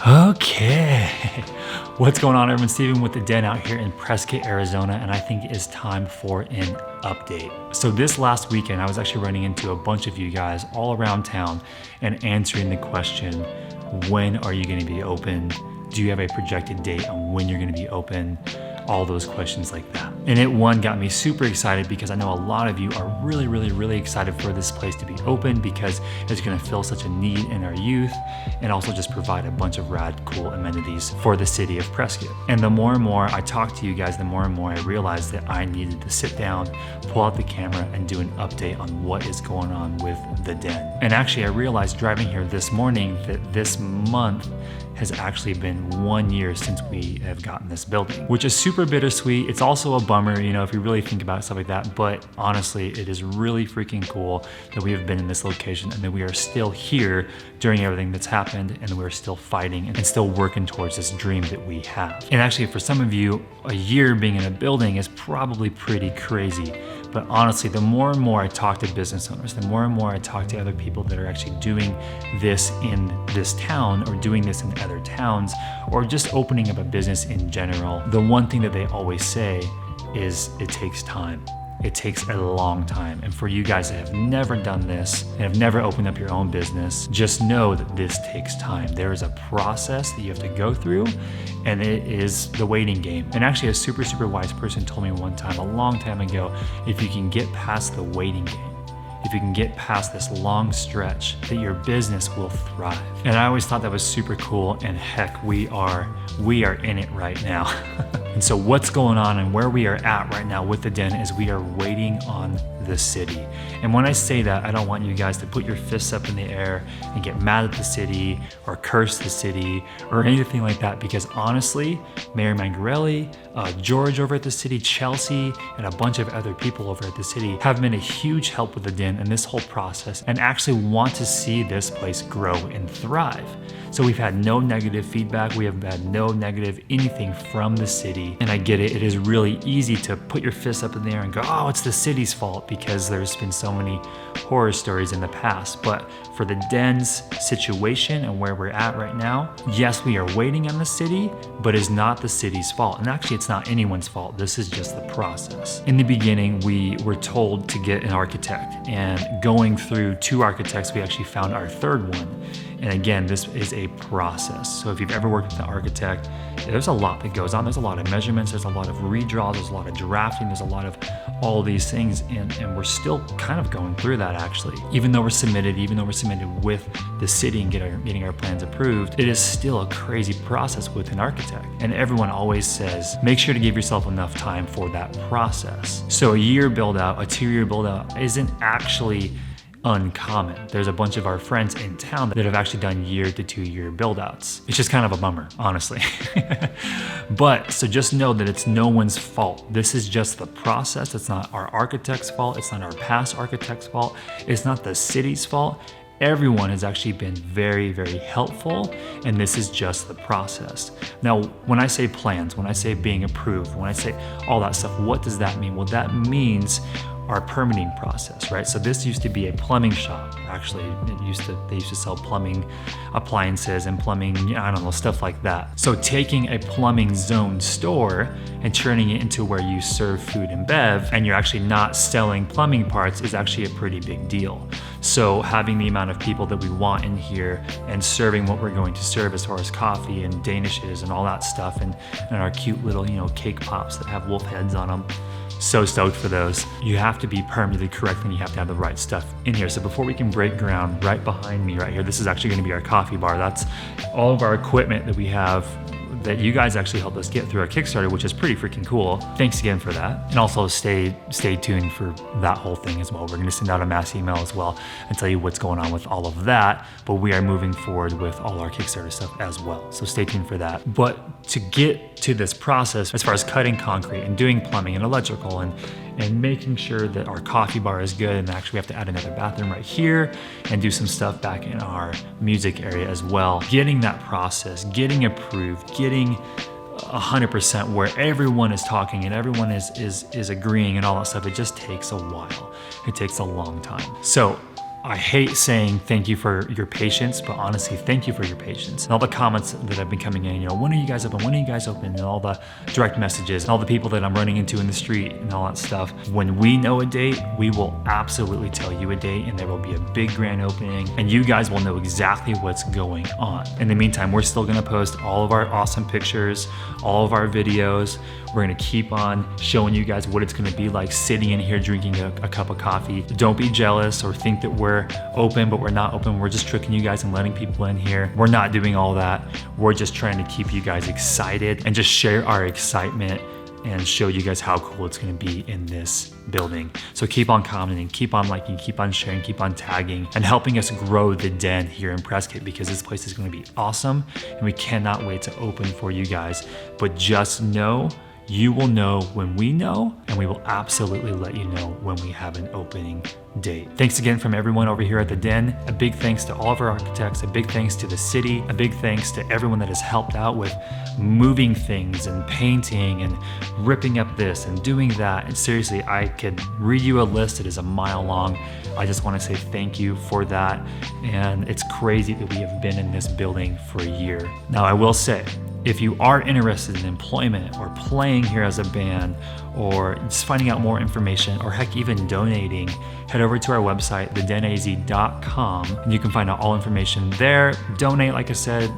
Okay. What's going on, everyone? Steven with The Den out here in Prescott, Arizona, and I think it is time for an update. So this last weekend, I was actually running into a bunch of you guys all around town and answering the question, when are you gonna be open? Do you have a projected date on when you're gonna be open? All those questions like that. And it got me super excited because I know a lot of you are really excited for this place to be open because it's gonna fill such a need in our youth and also just provide a bunch of rad, cool amenities for the city of Prescott. And the more and more I talk to you guys, the more and more I realized that I needed to sit down, pull out the camera and do an update on what is going on with The Den. And actually I realized driving here this morning that this month has actually been 1 year since we have gotten this building, which is super bittersweet. It's also a bummer, you know, if you really think about stuff like that, but honestly, it is really freaking cool that we have been in this location and that we are still here during everything that's happened and we're still fighting and still working towards this dream that we have. And actually, for some of you, a year being in a building is probably pretty crazy. But honestly, the more and more I talk to business owners, the more and more I talk to other people that are actually doing this in this town or doing this in other towns or just opening up a business in general, the one thing that they always say is it takes time. It takes a long time. And for you guys that have never done this and have never opened up your own business, just know that this takes time. There is a process that you have to go through and it is the waiting game. And actually a super wise person told me one time, a long time ago, if you can get past the waiting game, if you can get past this long stretch, that your business will thrive. And I always thought that was super cool, and heck, we are in it right now. And so what's going on and where we are at right now with The Den is we are waiting on the city. And when I say that, I don't want you guys to put your fists up in the air and get mad at the city or curse the city or anything like that, because honestly, Mayor Mangarelli, George over at the city, Chelsea, and a bunch of other people over at the city have been a huge help with The Den and this whole process and actually want to see this place grow and thrive. So we've had no negative feedback. We have had no negative anything from the city. And I get it. It is really easy to put your fists up in the air and go, oh, it's the city's fault because there's been so many horror stories in the past. But for The Den's situation and where we're at right now, yes, we are waiting on the city, but it's not the city's fault. And actually, it's not anyone's fault. This is just the process. In the beginning, we were told to get an architect, and going through 2 architects, we actually found our third one. And again, this is a process. So if you've ever worked with an architect, there's a lot that goes on. There's a lot of measurements, there's a lot of redraws, there's a lot of drafting, there's a lot of all these things. And we're still kind of going through that actually. Even though we're submitted with the city and getting our plans approved, it is still a crazy process with an architect. And everyone always says, make sure to give yourself enough time for that process. So a year build out, a 2-year build out isn't actually uncommon. There's a bunch of our friends in town that have actually done 1 to 2 year build outs. It's just kind of a bummer, honestly. But so just know that it's no one's fault. This is just the process. It's not our architect's fault. It's not our past architect's fault. It's not the city's fault. Everyone has actually been very helpful, and this is just the process. Now, when I say plans, when I say being approved, when I say all that stuff, what does that mean? Well, that means our permitting process, right? So this used to be a plumbing shop. Actually, they used to sell plumbing appliances and plumbing, I don't know, stuff like that. So taking a plumbing zone store and turning it into where you serve food and bev, and you're actually not selling plumbing parts, is actually a pretty big deal. So having the amount of people that we want in here and serving what we're going to serve as far as coffee and danishes and all that stuff, and our cute little, you know, cake pops that have wolf heads on them. So stoked for those. You have to be permitted correctly and you have to have the right stuff in here. So before we can break ground, right behind me right here, this is actually gonna be our coffee bar. That's all of our equipment that we have that you guys actually helped us get through our Kickstarter, which is pretty freaking cool. Thanks again for that. And also stay tuned for that whole thing as well. We're gonna send out a mass email as well and tell you what's going on with all of that, but we are moving forward with all our Kickstarter stuff as well. So stay tuned for that. But to get to this process, as far as cutting concrete and doing plumbing and electrical and making sure that our coffee bar is good, and actually we have to add another bathroom right here and do some stuff back in our music area as well. Getting that process, getting approved, getting 100% where everyone is talking and everyone is agreeing and all that stuff, it just takes a while. It takes a long time. So I hate saying thank you for your patience, but honestly, thank you for your patience. And all the comments that have been coming in, when are you guys open? When are you guys open? And all the direct messages, and all the people that I'm running into in the street and all that stuff. When we know a date, we will absolutely tell you a date, and there will be a big grand opening, and you guys will know exactly what's going on. In the meantime, we're still gonna post all of our awesome pictures, all of our videos. We're gonna keep on showing you guys what it's gonna be like sitting in here drinking a cup of coffee. Don't be jealous or think that we're open, but we're not open. We're just tricking you guys and letting people in here. We're not doing all that. We're just trying to keep you guys excited and just share our excitement and show you guys how cool it's gonna be in this building. So keep on commenting, keep on liking, keep on sharing, keep on tagging, and helping us grow the Den here in Prescott, because this place is gonna be awesome and we cannot wait to open for you guys. But just know, you will know when we know, and we will absolutely let you know when we have an opening date. Thanks again from everyone over here at the Den. A big thanks to all of our architects, a big thanks to the city, a big thanks to everyone that has helped out with moving things and painting and ripping up this and doing that. And seriously, I could read you a list that is a mile long. I just want to say thank you for that. And it's crazy that we have been in this building for a year. Now, I will say, if you are interested in employment or playing here as a band or just finding out more information, or heck, even donating, head over to our website, thedenaz.com, and you can find out all information there. Donate, like I said,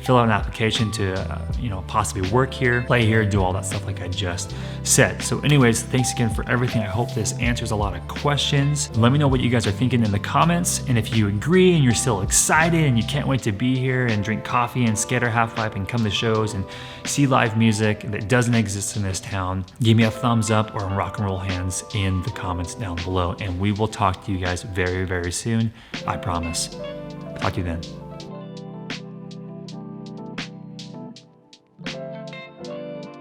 fill out an application to, possibly work here, play here, do all that stuff like I just said. So anyways, thanks again for everything. I hope this answers a lot of questions. Let me know what you guys are thinking in the comments. And if you agree and you're still excited and you can't wait to be here and drink coffee and skater half pipe and come to shows and see live music that doesn't exist in this town, give me a thumbs up or rock and roll hands in the comments down below, and we will talk to you guys very, very soon. I promise. Talk to you then.